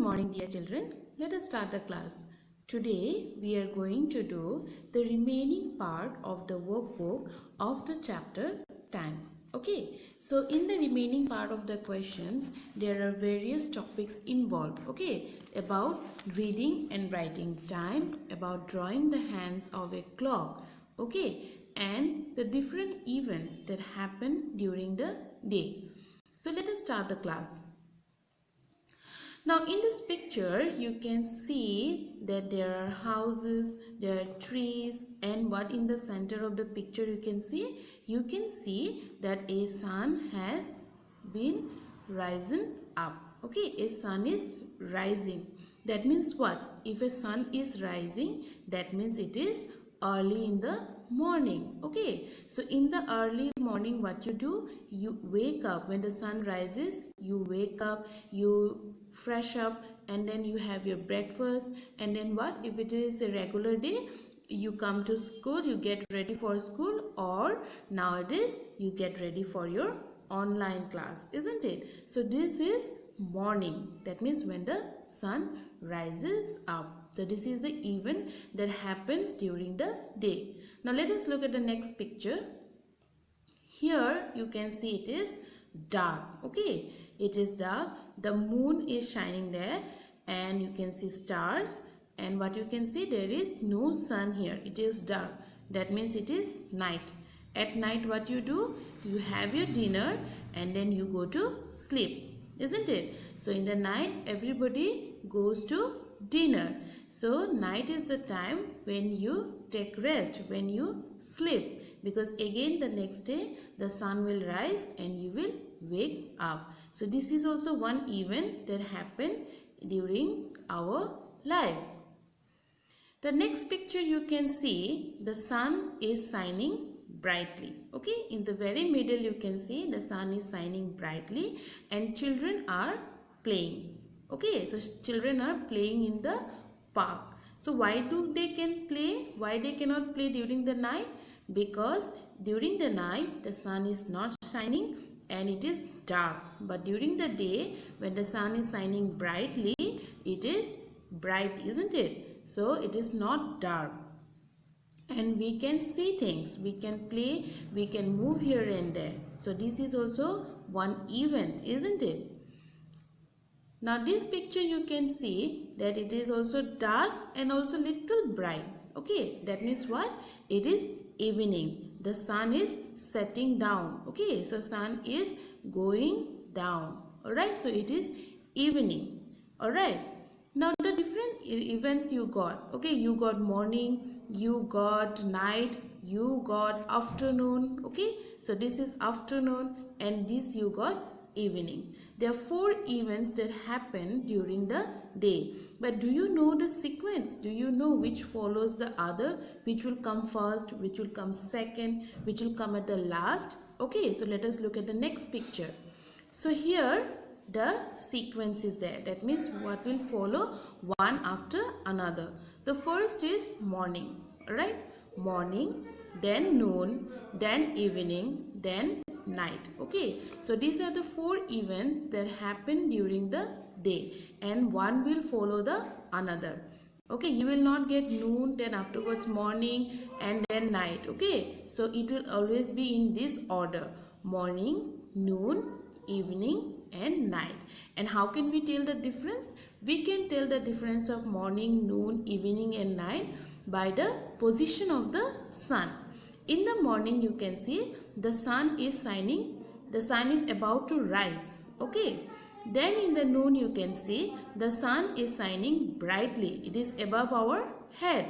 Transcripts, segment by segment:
morning, dear children. Let us start the class. Today we are going to do the remaining part of the workbook of the chapter time. Okay, so in the remaining part of the questions there are various topics involved. Okay, about reading and writing time, about drawing the hands of a clock. Okay, and the different events that happen during the day. So let us start the class. Now in this picture you can see that there are houses, there are trees, and what in the center of the picture you can see? You can see that a sun has been risen up. Okay, a sun is rising. That means what? If a sun is rising, that means it is early in the morning. Okay, so in the early morning what you do? You wake up. When the sun rises, you wake up, you fresh up, and then you have your breakfast, and then what? If it is a regular day, you come to school, you get ready for school, or nowadays you get ready for your online class, isn't it? So this is morning. That means when the sun rises up. So this is the event that happens during the day. Now let us look at the next picture. Here you can see it is dark. Okay, it is dark. The moon is shining there, and you can see stars, and what you can see, there is no sun here. It is dark. That means it is night. At night what you do? You have your dinner and then you go to sleep, isn't it? So in the night everybody goes to dinner. So night is the time when you take rest, when you sleep, because again the next day the sun will rise and you will wake up. So this is also one event that happened during our life. The next picture you can see the sun is shining brightly. Okay, in the very middle you can see the sun is shining brightly and children are playing. Okay, so children are playing in the park. So why do they can play? Why they cannot play during the night? Because during the night the sun is not shining and it is dark, but during the day when the sun is shining brightly, it is bright, isn't it? So it is not dark and we can see things, we can play, we can move here and there. So this is also one event, isn't it? Now this picture you can see that it is also dark and also little bright. Okay, that means what? It is evening. The sun is setting down. Okay, so sun is going down. Alright, so it is evening. Alright, now the different events you got. Okay, you got morning, you got night, you got afternoon. Okay, so this is afternoon and this you got evening. There are 4 events that happen during the day. But do you know the sequence? Do you know which follows the other? Which will come first? Which will come second? Which will come at the last? Okay, so let us look at the next picture. So here the sequence is there. That means what will follow one after another. The first is morning. Alright? Morning, then noon, then evening, then night. Okay, so these are the 4 events that happen during the day and one will follow the another. Okay, you will not get noon, then afterwards morning and then night. Okay, so it will always be in this order: morning, noon, evening and night. And how can we tell the difference? We can tell the difference of morning, noon, evening and night by the position of the sun. In the morning you can see the sun is shining, the sun is about to rise. Okay, then in the noon you can see the sun is shining brightly, it is above our head.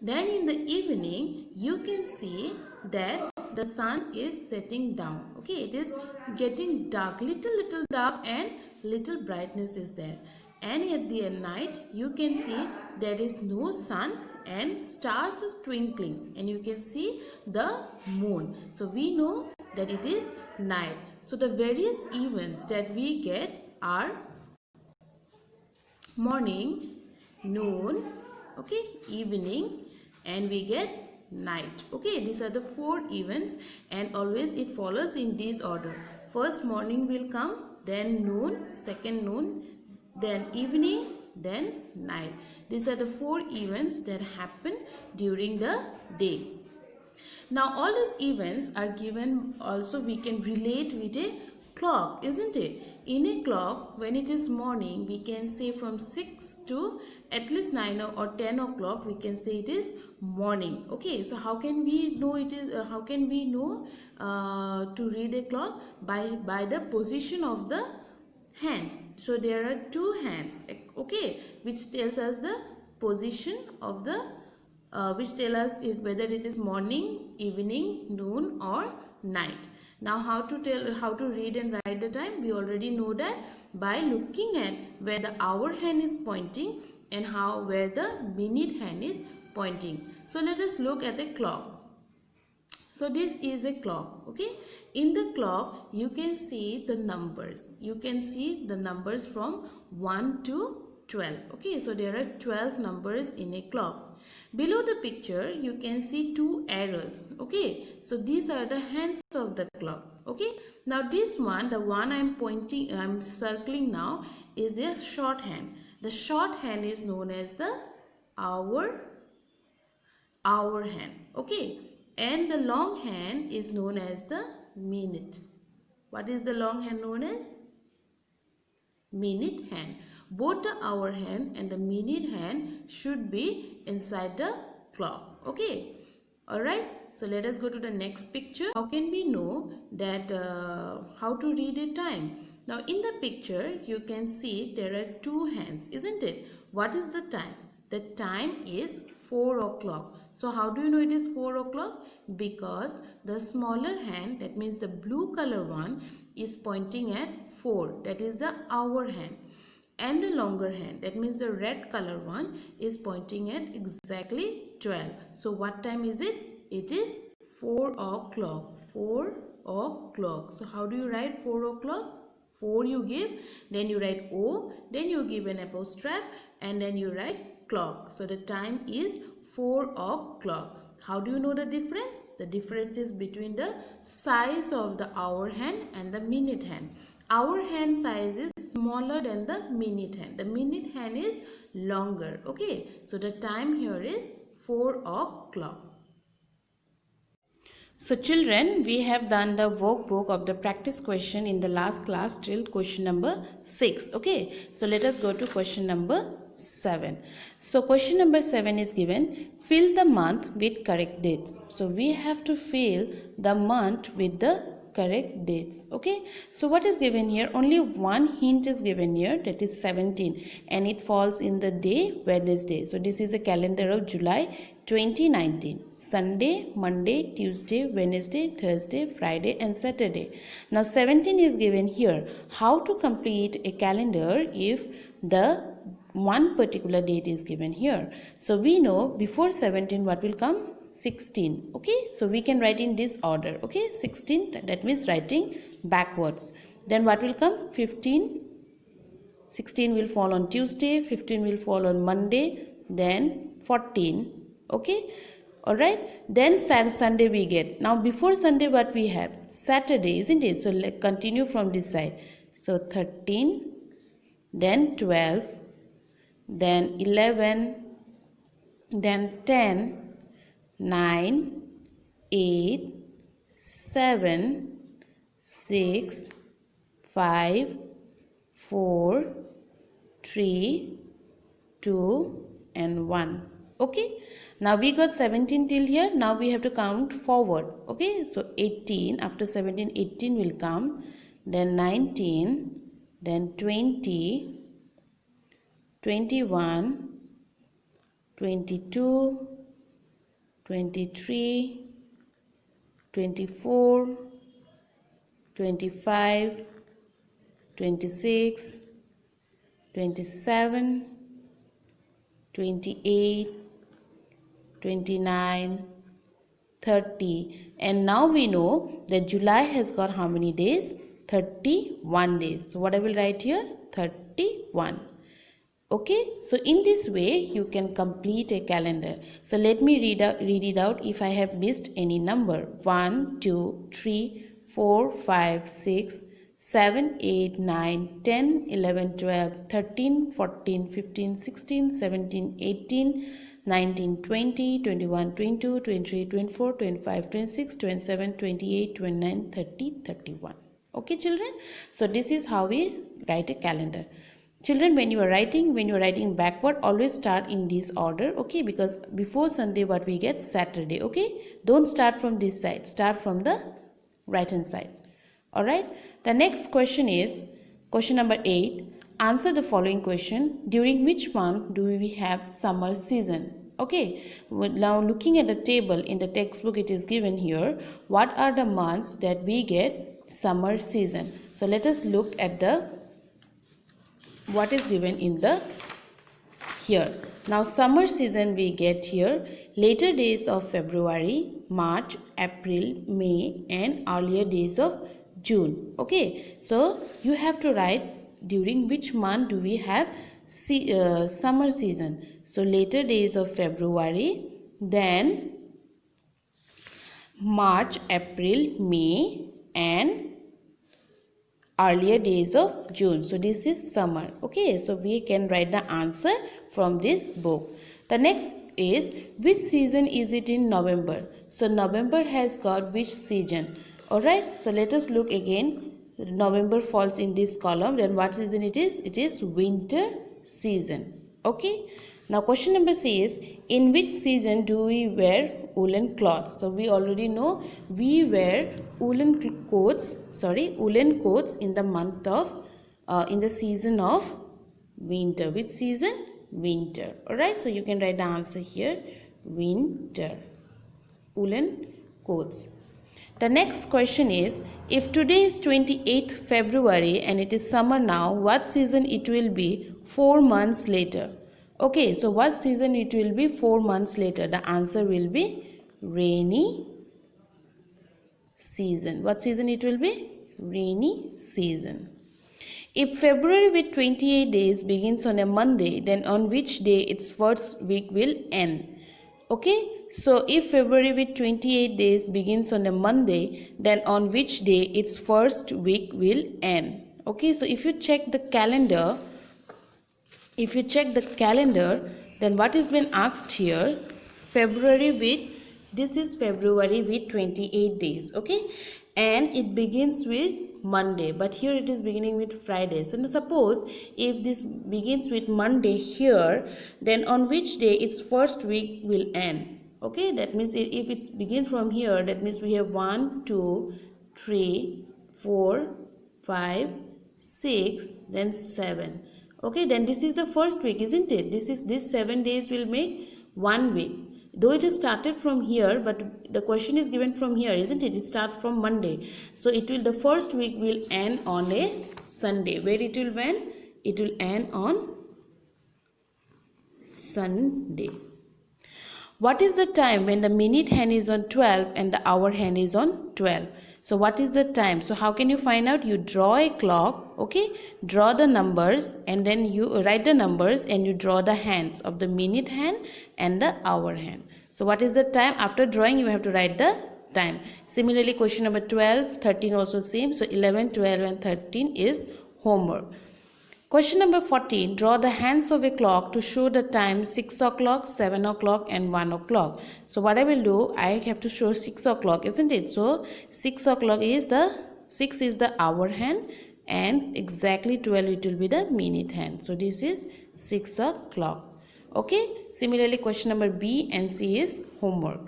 Then in the evening you can see that the sun is setting down. Okay, it is getting dark, little dark, and little brightness is there. And at the night you can see there is no sun and stars is twinkling and you can see the moon. So we know that it is night. So the various events that we get are morning, noon, okay, evening, and we get night. Okay, these are the 4 events and always it follows in this order. First morning will come, then noon, second noon, then evening, then night. These are the 4 events that happen during the day. Now all these events are given, also we can relate with a clock, isn't it? In a clock, when it is morning, we can say from 6 to at least 9 or 10 o'clock, we can say it is morning. Okay, so how can we know it is, how can we know to read a clock? By the position of the hands. So there are 2 hands, okay, which tells us the position of the which tell us whether it is morning, evening, noon or night. Now how to read and write the time? We already know that by looking at where the hour hand is pointing and where the minute hand is pointing. So let us look at the clock. So this is a clock, okay. In the clock you can see the numbers. You can see the numbers from 1 to 12, okay. So there are 12 numbers in a clock. Below the picture you can see 2 arrows, okay. So these are the hands of the clock, okay. Now this one, the one I'm circling now, is a short hand. The short hand is known as the hour hand, okay. And the long hand is known as the minute. What is the long hand known as? Minute hand. Both the hour hand and the minute hand should be inside the clock, okay. Alright, so let us go to the next picture. How can we know that how to read a time? Now in the picture you can see there are 2 hands, isn't it? What is the time? The time is 4 o'clock. So how do you know it is 4 o'clock? Because the smaller hand, that means the blue color one, is pointing at 4. That is the hour hand. And the longer hand, that means the red color one, is pointing at exactly 12. So what time is it? It is 4 o'clock. 4 o'clock. So how do you write 4 o'clock? 4 you give, then you write O, then you give an apostrophe, and then you write clock. So the time is 4 o'clock. How do you know the difference? The difference is between the size of the hour hand and the minute hand. Hour hand size is smaller than the minute hand. The minute hand is longer. Okay, so the time here is 4 o'clock. So children, we have done the workbook of the practice question in the last class till question number 6. Okay, so let us go to question number 7. So question number 7 is given, fill the month with correct dates. So we have to fill the month with the correct dates. Okay, so what is given here? Only one hint is given here, that is 17, and it falls in the day Wednesday. So this is a calendar of July 2019. Sunday, Monday, Tuesday, Wednesday, Thursday, Friday and Saturday. Now 17 is given here. How to complete a calendar if the one particular date is given here? So we know before 17 what will come? 16. Okay, so we can write in this order. Okay, 16, that means writing backwards. Then what will come? 15. 16 will fall on Tuesday, 15 will fall on Monday, then 14. Okay, all right, then Sunday we get. Now before Sunday what we have? Saturday, isn't it? So let's continue from this side. So 13, then 12, then 11, then 10, 9, 8, 7, 6, 5, 4, 3, 2 and 1. Okay, now we got 17 till here. Now we have to count forward. Okay, so 18, after 17 18 will come, then 19, then 20, 21, 22, 23, 24, 25, 26, 27, 28, 29, 30, and now we know that July has got how many days? 31 days. So what I will write here? 31. Okay, so in this way you can complete a calendar. So let me read it out if I have missed any number. 1, 2, 3, 4, 5, 6, 7, 8, 9, 10, 11, 12, 13, 14, 15, 16, 17, 18, 19, 20, 21, 22, 23, 24, 25, 26, 27, 28, 29, 30, 31. Okay, children? So this is how we write a calendar. Children, when you are writing backward, always start in this order, okay? Because before Sunday, what we get? Saturday, okay? Don't start from this side. Start from the right hand side. All right. The next question is question number 8. Answer the following question. During which month do we have summer season? Okay. Now looking at the table in the textbook, it is given here. What are the months that we get summer season? So let us look at the what is given in the here. Now summer season we get here later days of February, March, April, May and earlier days of June. Okay, so you have to write during which month do we have summer season. So later days of February, then March, April, May and earlier days of June. So this is summer. Okay, so we can write the answer from this book. The next is which season is it in November? So November has got which season? Alright, so let us look again. November falls in this column. Then what season it is? It is winter season. Okay. Now question number C is in which season do we wear woolen cloths? So we already know we wear woolen coats in the month of in the season of winter. Which season? Winter. Alright, so you can write the answer here. Winter. Woolen coats. The next question is, if today is 28th February and it is summer now, what season it will be 4 months later? Okay, so what season it will be 4 months later? The answer will be rainy season. What season it will be? Rainy season. If February with 28 days begins on a Monday, then on which day its first week will end? Okay, so if February with 28 days begins on a Monday, then on which day its first week will end? Okay, so if you check the calendar, then what is been asked here? This is February with 28 days, okay, and it begins with Monday, but here it is beginning with Fridays. And suppose if this begins with Monday here, then on which day its first week will end? Okay, that means if it begins from here, that means we have 1, 2, 3, 4, 5, 6, then 7. Okay, then this is the first week, isn't it? This 7 days will make 1 week. Though it is started from here, but the question is given from here, isn't it? It starts from Monday. So the first week will end on a Sunday. Where it will end? It will end on Sunday. What is the time when the minute hand is on 12 and the hour hand is on 12? So what is the time? So how can you find out? You draw a clock, okay? Draw the numbers and then you write the numbers and you draw the hands of the minute hand and the hour hand. So what is the time? After drawing, you have to write the time. Similarly, question number 12, 13 also same. So 11, 12 and 13 is homework. Question number 14, draw the hands of a clock to show the time 6 o'clock, 7 o'clock and 1 o'clock. So what I will do, I have to show 6 o'clock, isn't it? So 6 o'clock is 6 is the hour hand and exactly 12 it will be the minute hand. So this is 6 o'clock. Okay. Similarly, question number B and C is homework.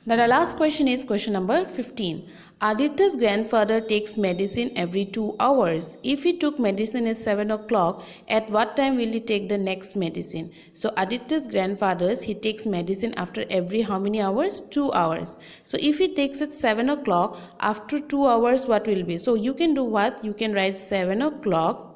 Now the last question is question number 15. Aditya's grandfather takes medicine every 2 hours. If he took medicine at 7 o'clock, at what time will he take the next medicine? So Aditya's grandfather, he takes medicine after every how many hours? 2 hours. So if he takes at 7 o'clock, after 2 hours what will be? So you can do what? You can write 7 o'clock,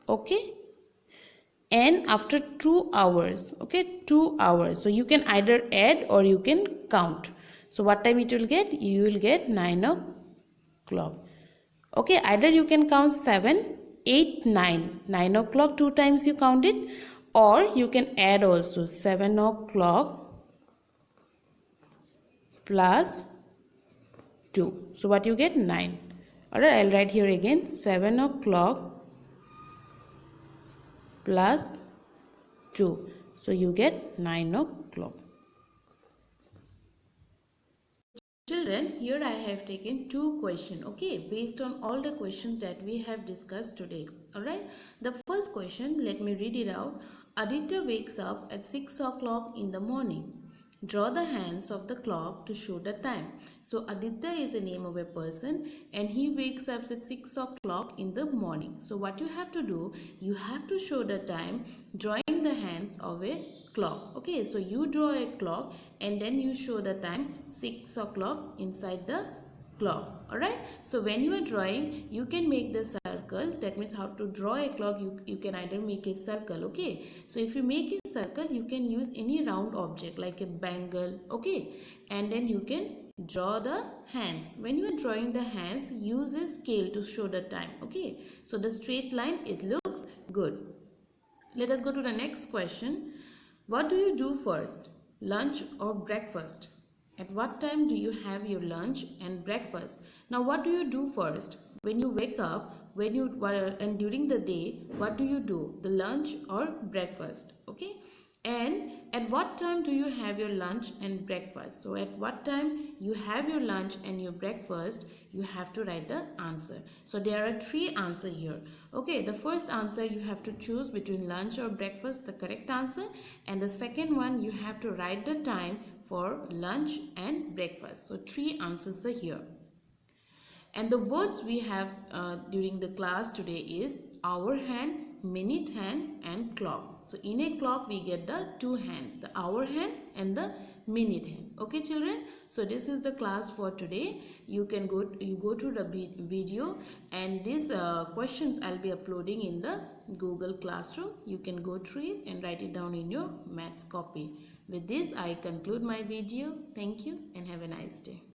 okay? And after 2 hours, okay, 2 hours. So you can either add or you can count. So what time it will get? You will get 9 o'clock. Okay, either you can count 7, 8, 9. 9 o'clock 2 times you count it, or you can add also 7 o'clock plus 2. So what you get? 9. Alright, I'll write here again 7 o'clock plus 2. So you get 9 o'clock. Children, here I have taken 2 questions, okay, based on all the questions that we have discussed today. Alright, the first question, let me read it out. Aditya wakes up at 6 o'clock in the morning. Draw the hands of the clock to show the time. So Aditya is the name of a person and he wakes up at 6 o'clock in the morning. So what you have to do, you have to show the time drawing the hands of a clock. Okay, so you draw a clock and then you show the time 6 o'clock inside the clock. Alright, so when you are drawing, you can make the circle. That means how to draw a clock, you can either make a circle. Okay, so if you make a circle, you can use any round object like a bangle. Okay, and then you can draw the hands. When you are drawing the hands, use a scale to show the time. Okay, so the straight line, it looks good. Let us go to the next question. What do you do first, lunch or breakfast? At what time do you have your lunch and breakfast? Now what do you do first? When you wake up, and during the day, what do you do? The lunch or breakfast? Okay? And at what time do you have your lunch and breakfast? So at what time you have your lunch and your breakfast, you have to write the answer. So there are 3 answers here. Okay, the first answer you have to choose between lunch or breakfast, the correct answer. And the second one, you have to write the time for lunch and breakfast. So 3 answers are here. And the words we have during the class today is hour hand, minute hand and clock. So in a clock we get the 2 hands, the hour hand and the minute hand. Okay children, so this is the class for today. You go to the video, and these questions I'll be uploading in the Google Classroom. You can go through it and write it down in your maths copy. With this I conclude my video. Thank you and have a nice day.